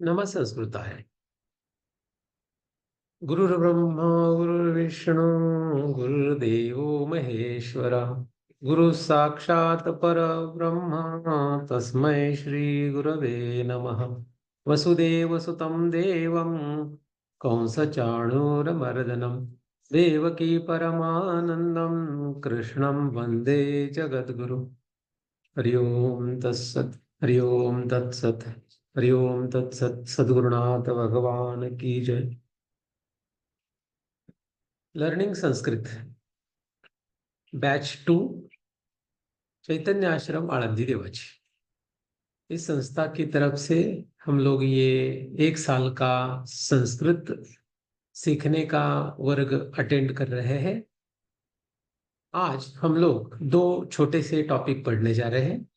नमः संस्कृताय। गुरुर्ब्रह्मा गुरुर्विष्णु गुरुर्देवो महेश्वरः। गुरु साक्षात् परब्रह्म तस्मै श्री गुरवे नमः। वसुदेवसुतं देवं कंसचाणूरमर्दनं देवकी परमानन्दं कृष्णं वन्दे जगद्गुरु। हरि ओम तत्सत। हरि ओम तत्सत। हरि ओम तत्सत। सद्गुरुनाथ भगवान की जय। लर्निंग संस्कृत बैच 2, चैतन्य आश्रम आळंदी देवाची। इस संस्था की तरफ से हम लोग ये 1 साल का संस्कृत सीखने का वर्ग अटेंड कर रहे हैं। आज हम लोग 2 छोटे से टॉपिक पढ़ने जा रहे हैं,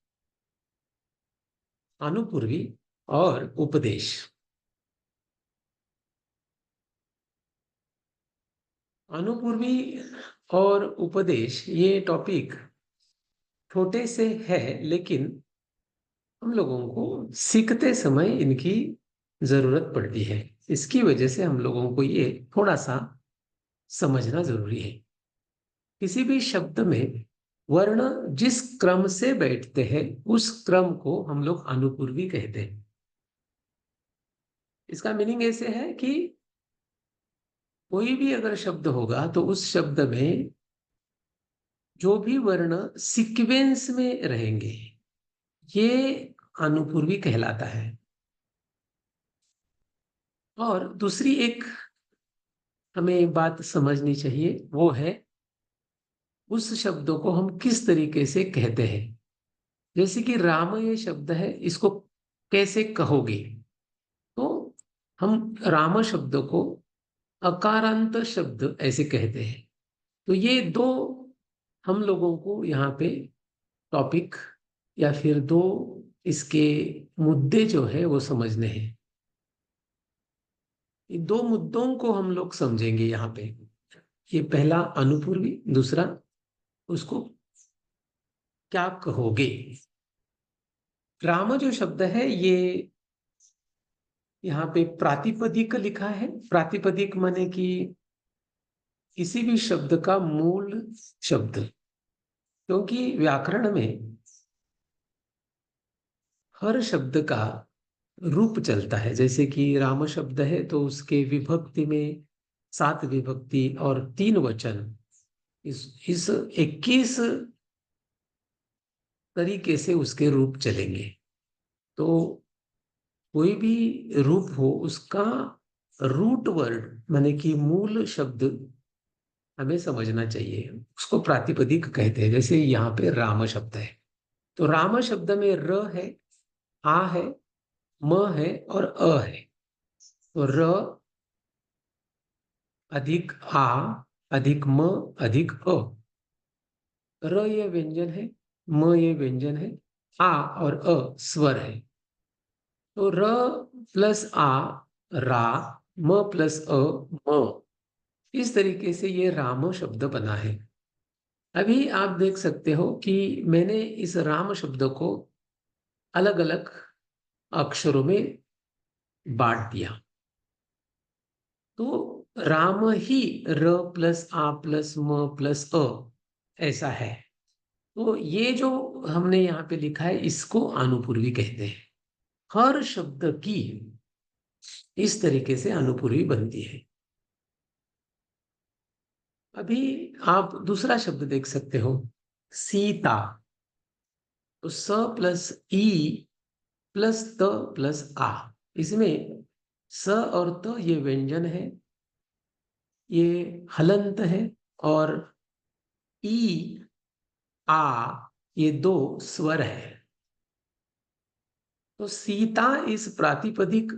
अनुपूर्वी और उपदेश। अनुपूर्वी और उपदेश ये टॉपिक छोटे से है, लेकिन हम लोगों को सीखते समय इनकी जरूरत पड़ती है। इसकी वजह से हम लोगों को ये थोड़ा सा समझना जरूरी है। किसी भी शब्द में वर्ण जिस क्रम से बैठते हैं उस क्रम को हम लोग अनुपूर्वी कहते हैं। इसका मीनिंग ऐसे है कि कोई भी अगर शब्द होगा तो उस शब्द में जो भी वर्ण सीक्वेंस में रहेंगे ये अनुपूर्वी कहलाता है। और दूसरी एक हमें बात समझनी चाहिए, वो है उस शब्दों को हम किस तरीके से कहते हैं। जैसे कि राम ये शब्द है, इसको कैसे कहोगे? तो हम राम शब्द को अकारांत शब्द ऐसे कहते हैं। तो ये 2 हम लोगों को यहाँ पे टॉपिक या फिर 2 इसके मुद्दे जो है वो समझने हैं। इन 2 मुद्दों को हम लोग समझेंगे यहाँ पे। ये पहला अनुपूर्वी, दूसरा उसको क्या कहोगे। राम जो शब्द है ये यहाँ पे प्रातिपदिक लिखा है। प्रातिपदिक माने कि किसी भी शब्द का मूल शब्द, क्योंकि व्याकरण में हर शब्द का रूप चलता है। जैसे कि राम शब्द है तो उसके विभक्ति में 7 विभक्ति और 3 वचन, इस 21 तरीके से उसके रूप चलेंगे। तो कोई भी रूप हो उसका रूट वर्ड माने कि मूल शब्द हमें समझना चाहिए, उसको प्रातिपदिक कहते हैं। जैसे यहाँ पे राम शब्द है तो राम शब्द में र है, आ है, म है और अ है। तो र अधिक आ अधिक म अधिक अ। र ये व्यंजन है, म ये व्यंजन है, आ और अ स्वर है। तो र प्लस आ रा, म प्लस अ म। इस तरीके से ये राम शब्द बना है। अभी आप देख सकते हो कि मैंने इस राम शब्द को अलग अलग अक्षरों में बांट दिया। तो राम ही र प्लस आ प्लस म प्लस अ ऐसा है। तो ये जो हमने यहाँ पे लिखा है इसको अनुपूर्वी कहते हैं। हर शब्द की इस तरीके से अनुपूर्वी बनती है। अभी आप दूसरा शब्द देख सकते हो, सीता। तो स प्लस ई प्लस त प्लस आ। इसमें स और त ये व्यंजन है, ये हलंत है, और ई आ ये 2 स्वर है। तो सीता इस प्रातिपदिक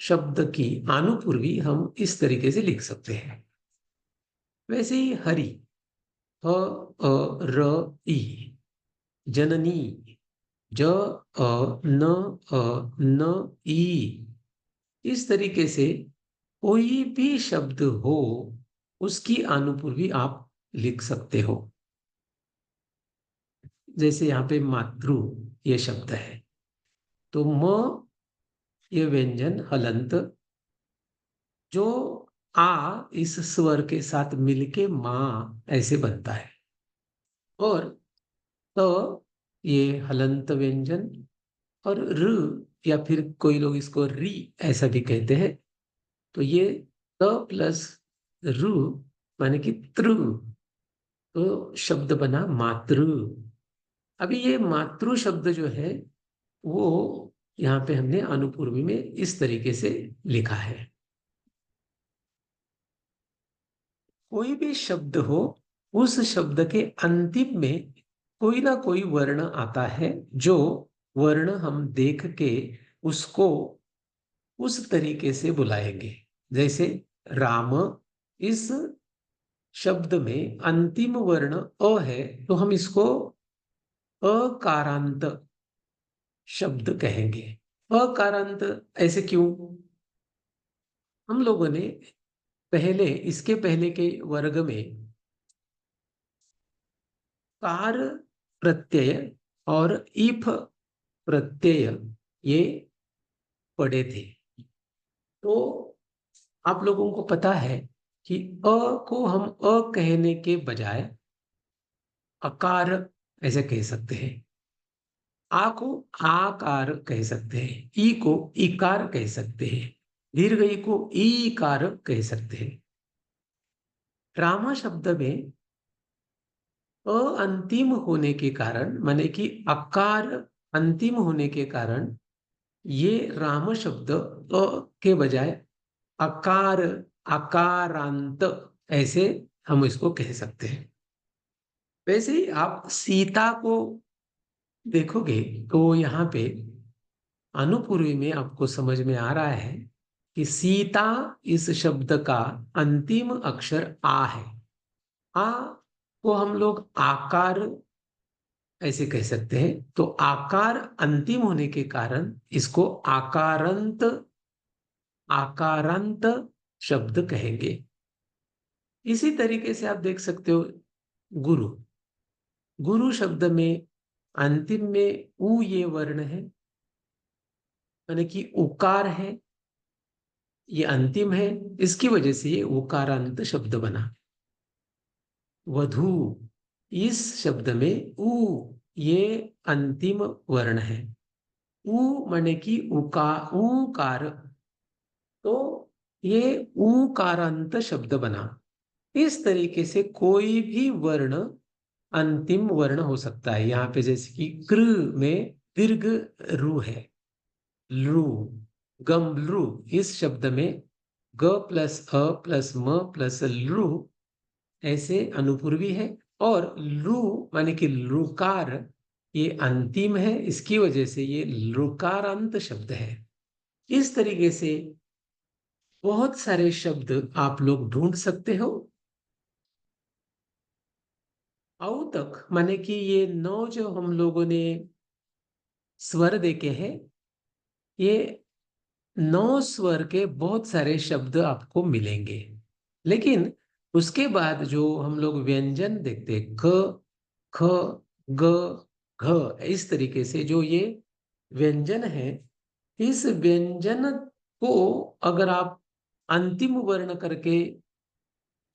शब्द की अनुपूर्वी हम इस तरीके से लिख सकते हैं। वैसे ही हरि, ह अ र ई, जननी, ज अ न अ न ई। इस तरीके से कोई भी शब्द हो उसकी अनुपूर्वी आप लिख सकते हो। जैसे यहाँ पे मातृ ये शब्द है तो म ये व्यंजन हलंत जो आ इस स्वर के साथ मिलके माँ ऐसे बनता है, और त ये हलंत व्यंजन, और र या फिर कोई लोग इसको री ऐसा भी कहते हैं। तो ये त प्लस रु माने कि त्रु, तो शब्द बना मातृ। अभी ये मातृ शब्द जो है वो यहाँ पे हमने अनुपूर्वी में इस तरीके से लिखा है। कोई भी शब्द हो, उस शब्द के अंतिम में कोई ना कोई वर्ण आता है, जो वर्ण हम देख के उसको उस तरीके से बुलाएंगे। जैसे राम, इस शब्द में अंतिम वर्ण अ है, तो हम इसको अकारांत शब्द कहेंगे। अकारांत ऐसे क्यों? हम लोगों ने पहले, इसके पहले के वर्ग में कार प्रत्यय और इफ प्रत्यय ये पढ़े थे। तो आप लोगों को पता है कि अ को हम अ कहने के बजाय अकार ऐसे कह सकते हैं, आ को आकार कह सकते हैं, ई को इकार कह सकते हैं, दीर्घ ई को ईकार कह सकते हैं। रामा शब्द में अ अंतिम होने के कारण, माने कि अकार अंतिम होने के कारण, ये राम शब्द अ के बजाय अकार, अकारांत ऐसे हम इसको कह सकते हैं। वैसे ही आप सीता को देखोगे तो यहाँ पे अनुपूर्वी में आपको समझ में आ रहा है कि सीता इस शब्द का अंतिम अक्षर आ है। आ को हम लोग आकार ऐसे कह सकते हैं, तो आकार अंतिम होने के कारण इसको आकारांत, आकारांत शब्द कहेंगे। इसी तरीके से आप देख सकते हो गुरु, गुरु शब्द में अंतिम में उ ये वर्ण है, यानी कि उकार है, ये अंतिम है, इसकी वजह से ये उकारांत शब्द बना। वधु, इस शब्द में उ ये अंतिम वर्ण है, उ माने कि उकार, तो ये उकारांत शब्द बना। इस तरीके से कोई भी वर्ण अंतिम वर्ण हो सकता है। यहाँ पे जैसे कि कृ में दीर्घ रु है, लू, गमलू, इस शब्द में ग प्लस अ प्लस म प्लस लू ऐसे अनुपूर्वी है, और लू माने कि लुकार ये अंतिम है, इसकी वजह से ये लुकारांत शब्द है। इस तरीके से बहुत सारे शब्द आप लोग ढूंढ सकते हो। औ तक माने कि ये 9 जो हम लोगों ने स्वर देखे हैं, ये 9 स्वर के बहुत सारे शब्द आपको मिलेंगे। लेकिन उसके बाद जो हम लोग व्यंजन देखते, क, ख, ग, घ, इस तरीके से जो ये व्यंजन है, इस व्यंजन को अगर आप अंतिम वर्ण करके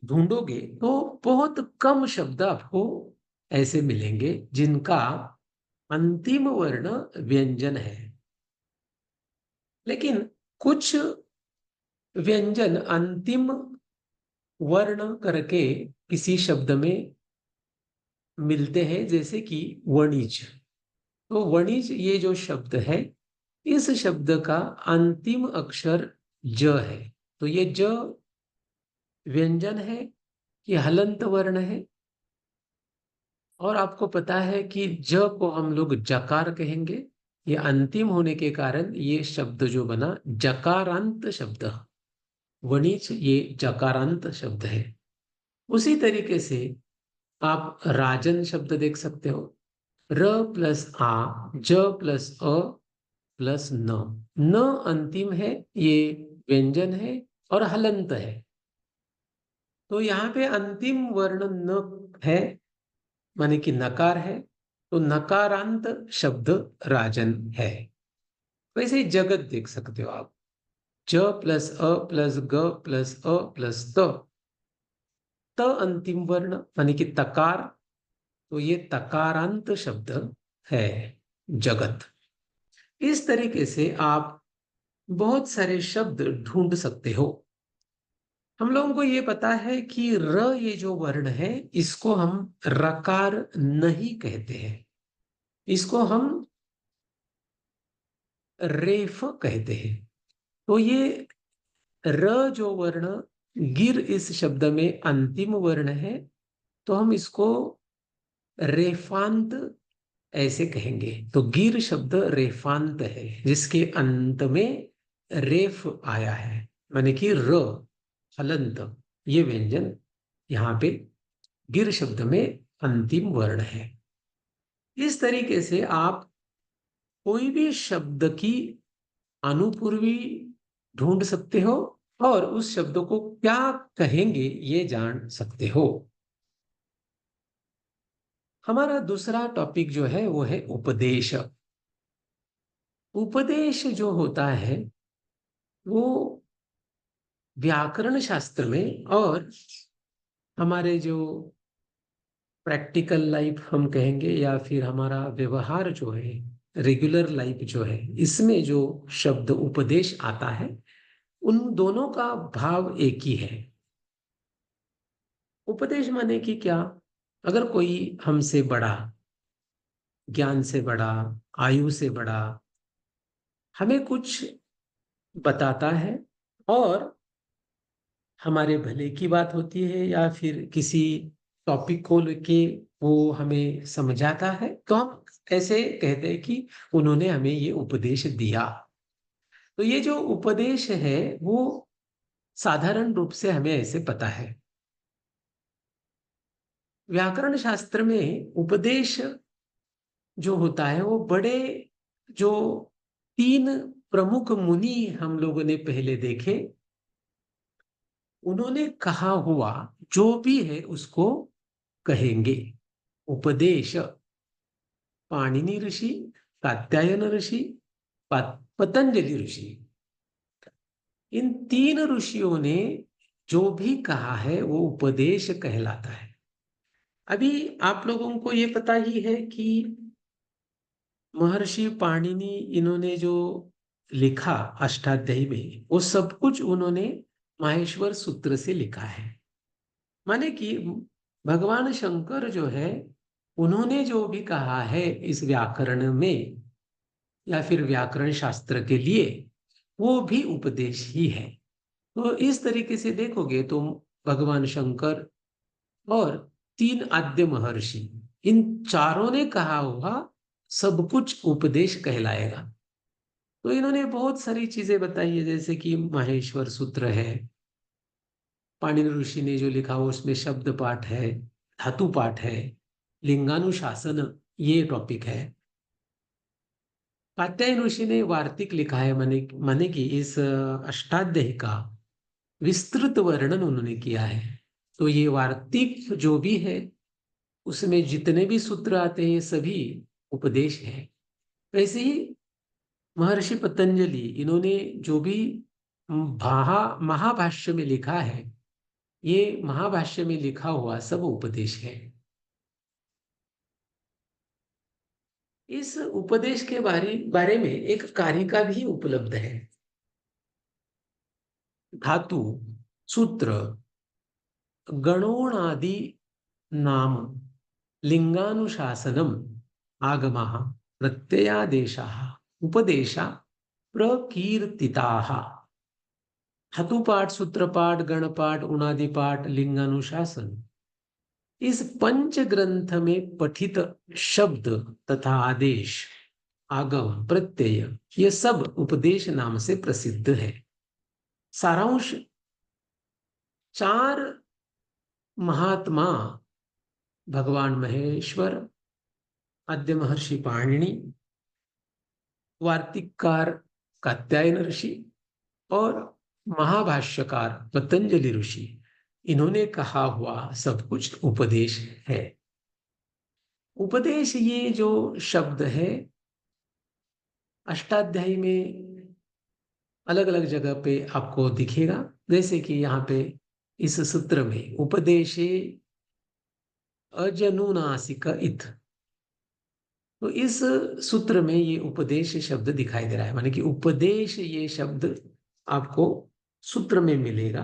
ढूंढोगे तो बहुत कम शब्द आपको ऐसे मिलेंगे जिनका अंतिम वर्ण व्यंजन है। लेकिन कुछ व्यंजन अंतिम वर्ण करके किसी शब्द में मिलते हैं, जैसे कि वणिज। तो वणिज ये जो शब्द है, इस शब्द का अंतिम अक्षर ज है। तो ये ज व्यंजन है, ये हलंत वर्ण है, और आपको पता है कि ज को हम लोग जकार कहेंगे। ये अंतिम होने के कारण ये शब्द जो बना जकारांत शब्द, वणिज ये जकारांत शब्द है। उसी तरीके से आप राजन शब्द देख सकते हो, र प्लस आ, ज प्लस अ प्लस न, न अंतिम है, ये व्यंजन है और हलंत है। तो यहाँ पे अंतिम वर्ण न है, माने कि नकार है, तो नकारांत शब्द राजन है। वैसे ही जगत देख सकते हो आप। ज प्लस अ प्लस ग प्लस अ प्लस त अंतिम वर्ण यानी कि तकार, तो ये तकारांत शब्द है जगत। इस तरीके से आप बहुत सारे शब्द ढूंढ सकते हो। हम लोगों को ये पता है कि र ये जो वर्ण है इसको हम रकार नहीं कहते हैं, इसको हम रेफ कहते हैं। तो ये र जो वर्ण गिर इस शब्द में अंतिम वर्ण है, तो हम इसको रेफांत ऐसे कहेंगे। तो गिर शब्द रेफांत है जिसके अंत में रेफ आया है, माने कि र हलंत, ये व्यंजन यहाँ पे गिर शब्द में अंतिम वर्ण है। इस तरीके से आप कोई भी शब्द की अनुपूर्वी ढूंढ सकते हो और उस शब्द को क्या कहेंगे ये जान सकते हो। हमारा दूसरा टॉपिक जो है वो है उपदेश। उपदेश जो होता है वो व्याकरण शास्त्र में और हमारे जो प्रैक्टिकल लाइफ हम कहेंगे या फिर हमारा व्यवहार जो है, रेगुलर लाइफ जो है, इसमें जो शब्द उपदेश आता है उन दोनों का भाव एक ही है। उपदेश माने कि क्या, अगर कोई हमसे बड़ा, ज्ञान से बड़ा, आयु से बड़ा हमें कुछ बताता है और हमारे भले की बात होती है या फिर किसी टॉपिक को लेके वो हमें समझाता है, तो हम ऐसे कहते हैं कि उन्होंने हमें ये उपदेश दिया। तो ये जो उपदेश है वो साधारण रूप से हमें ऐसे पता है। व्याकरण शास्त्र में उपदेश जो होता है वो बड़े, जो तीन प्रमुख मुनि हम लोगों ने पहले देखे, उन्होंने कहा हुआ जो भी है उसको कहेंगे उपदेश। पाणिनि ऋषि, कात्यायन ऋषि, पतंजलि ऋषि, इन तीन ऋषियों ने जो भी कहा है वो उपदेश कहलाता है। अभी आप लोगों को ये पता ही है कि महर्षि पाणिनि इन्होंने जो लिखा अष्टाध्यायी में, वो सब कुछ उन्होंने माहेश्वर सूत्र से लिखा है। माने कि भगवान शंकर जो है उन्होंने जो भी कहा है इस व्याकरण में या फिर व्याकरण शास्त्र के लिए, वो भी उपदेश ही है। तो इस तरीके से देखोगे तो भगवान शंकर और तीन आद्य महर्षि, इन चारों ने कहा हुआ सब कुछ उपदेश कहलाएगा। तो इन्होंने बहुत सारी चीजें बताई है, जैसे कि माहेश्वर सूत्र है, पाणिनि ऋषि ने जो लिखा हो उसमें शब्द पाठ है, धातु पाठ है, लिंगानुशासन ये टॉपिक है। कात्यायन ऋषि ने वार्तिक लिखा है, माने कि इस अष्टाध्यायी का विस्तृत वर्णन उन्होंने किया है। तो ये वार्तिक जो भी है उसमें जितने भी सूत्र आते हैं ये सभी उपदेश है। वैसे ही महर्षि पतंजलि इन्होंने जो भी महाभाष्य में लिखा है, ये महाभाष्य में लिखा हुआ सब उपदेश है। इस उपदेश के बारे में एक कारिका भी उपलब्ध है। धातु, सूत्र, गणोणादि नाम, लिंगानुशासनम, आगमः, प्रत्ययादेशाः, उपदेशा प्रकीर्तिताः। धातुपाठ, सूत्रपाठ, गणपाठ, उणादिपाठ, लिंगानुशासन, इस पंच ग्रंथ में पठित शब्द तथा आदेश, आगम, प्रत्यय, ये सब उपदेश नाम से प्रसिद्ध है। सारांश, चार महात्मा भगवान महेश्वर, आद्य महर्षि पाणिनि, वार्तिककार कात्यायन ऋषि और महाभाष्यकार पतंजलि ऋषि, इन्होंने कहा हुआ सब कुछ उपदेश है। उपदेश ये जो शब्द है अष्टाध्यायी में अलग अलग जगह पे आपको दिखेगा। जैसे कि यहाँ पे इस सूत्र में उपदेशे अजनुनासिक इथ, तो इस सूत्र में ये उपदेश शब्द दिखाई दे रहा है, माने कि उपदेश ये शब्द आपको सूत्र में मिलेगा।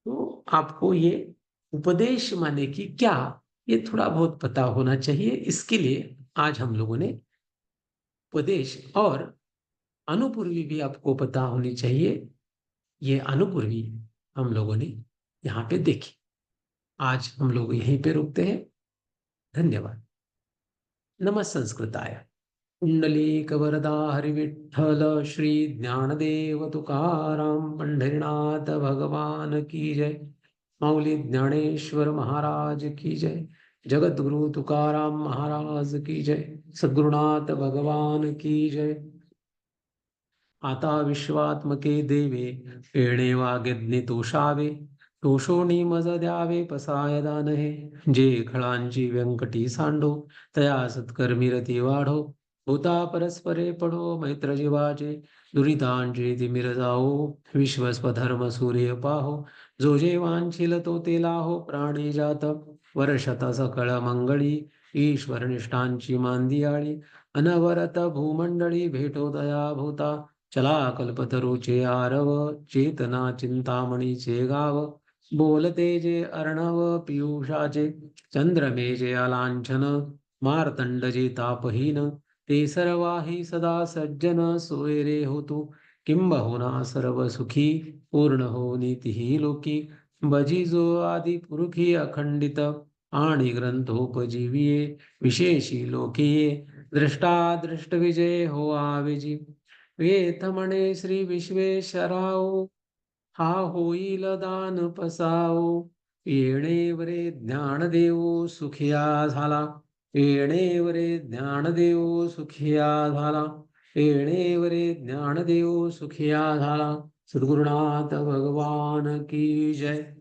तो आपको ये उपदेश माने कि क्या, ये थोड़ा बहुत पता होना चाहिए। इसके लिए आज हम लोगों ने उपदेश और अनुपूर्वी भी आपको पता होनी चाहिए। ये अनुपूर्वी हम लोगों ने यहाँ पे देखी। आज हम लोग यहीं पे रुकते हैं। धन्यवाद। नमः संस्कृताय। कुंडलीक वरदा हरिविठ्ठल श्री ज्ञानदेव तुकाराम पंढरीनाथ भगवान की जय। माऊली ज्ञानेश्वर महाराज की जय। जगत गुरु तुकाराम महाराज की जय। सद्गुरुनाथ भगवान की जय। आता विश्वात्मके देवे येणे वाग्यज्ञे तोषावे, तोषोणी मज द्यावे पसाय दान हे, जे खळांची व्यंकटी सांडो तया सत्कर्मी रती वाढो, होता परस्परे पडो मैत्र जीवाचे, दुरितांचे तिमिर जाओ विश्वस्वधर्म सूर्य पाहो, जो जे वांछिल तो ते लाहो प्राणी जात वर्षत सकळ मंगळी, ईश्वर निष्ठांची मांदियाळी अनवरत भूमंडळी भेटो दया भूता, चला कल्पतरूचे आरव चेतना चिंतामणीचे गाव, बोलते जे अर्णव पियुषाचे चंद्रमे जे अलांछन, मार्तंड जे तापहीन ते सर्वाही सदा सज्जन सोयरे होतु, किंबहुना सर्व सुखी पूर्ण हो नीतीही लोकी, भजी जो आदि पुरुखी अखंडित आणि ग्रंथोपजीविये विशेषी लोकिये, दृष्टा दृष्ट विजय हो आविजी, वेथ म्हणे श्री विश्वेश्वराओ हा होईल दान पसाओ, येणेवरे ज्ञान देवो सुखिया झाला, येणेवरे ज्ञान देवो सुखिया झाला, येणेवरे ज्ञान देवो सुखिया झाला। सद्गुरुनाथ भगवान की जय।